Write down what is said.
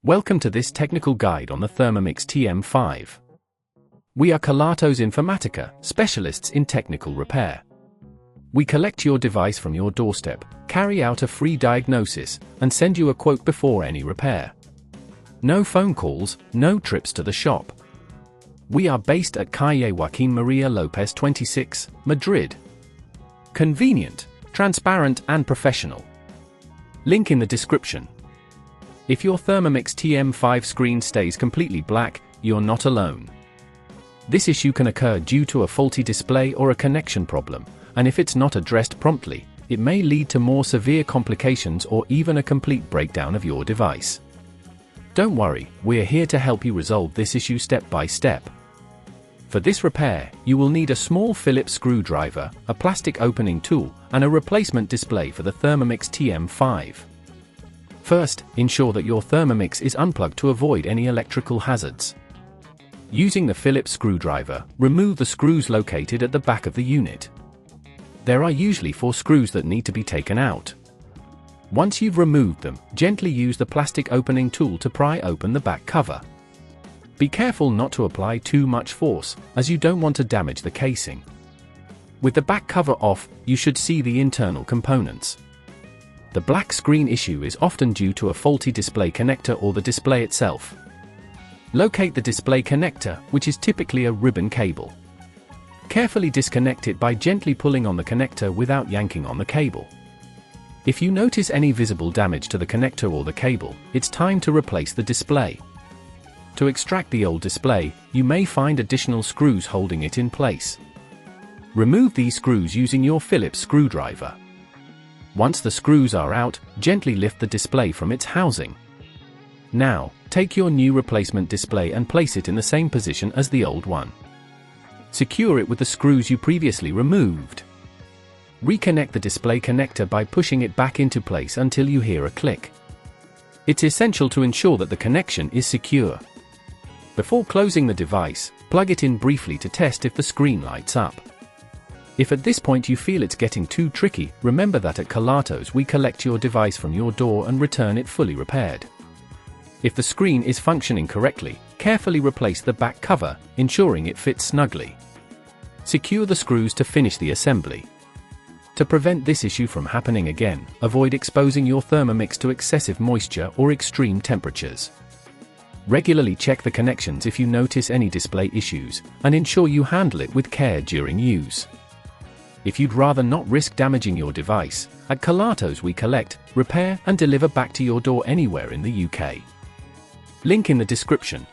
Welcome to this technical guide on the Thermomix TM5. We are Kelatos Informatica, specialists in technical repair. We collect your device from your doorstep, carry out a free diagnosis, and send you a quote before any repair. No phone calls, no trips to the shop. We are based at Calle Joaquín María López 26, Madrid. Convenient, transparent and professional. Link in the description. If your Thermomix TM5 screen stays completely black, you're not alone. This issue can occur due to a faulty display or a connection problem, and if it's not addressed promptly, it may lead to more severe complications or even a complete breakdown of your device. Don't worry, we're here to help you resolve this issue step by step. For this repair, you will need a small Phillips screwdriver, a plastic opening tool, and a replacement display for the Thermomix TM5. First, ensure that your Thermomix is unplugged to avoid any electrical hazards. Using the Phillips screwdriver, remove the screws located at the back of the unit. There are usually 4 screws that need to be taken out. Once you've removed them, gently use the plastic opening tool to pry open the back cover. Be careful not to apply too much force, as you don't want to damage the casing. With the back cover off, you should see the internal components. The black screen issue is often due to a faulty display connector or the display itself. Locate the display connector, which is typically a ribbon cable. Carefully disconnect it by gently pulling on the connector without yanking on the cable. If you notice any visible damage to the connector or the cable, it's time to replace the display. To extract the old display, you may find additional screws holding it in place. Remove these screws using your Phillips screwdriver. Once the screws are out, gently lift the display from its housing. Now, take your new replacement display and place it in the same position as the old one. Secure it with the screws you previously removed. Reconnect the display connector by pushing it back into place until you hear a click. It's essential to ensure that the connection is secure. Before closing the device, plug it in briefly to test if the screen lights up. If at this point you feel it's getting too tricky, remember that at Kelatos we collect your device from your door and return it fully repaired. If the screen is functioning correctly, carefully replace the back cover, ensuring it fits snugly. Secure the screws to finish the assembly. To prevent this issue from happening again, avoid exposing your Thermomix to excessive moisture or extreme temperatures. Regularly check the connections if you notice any display issues, and ensure you handle it with care during use. If you'd rather not risk damaging your device, at Kelatos we collect, repair and deliver back to your door anywhere in the UK. Link in the description.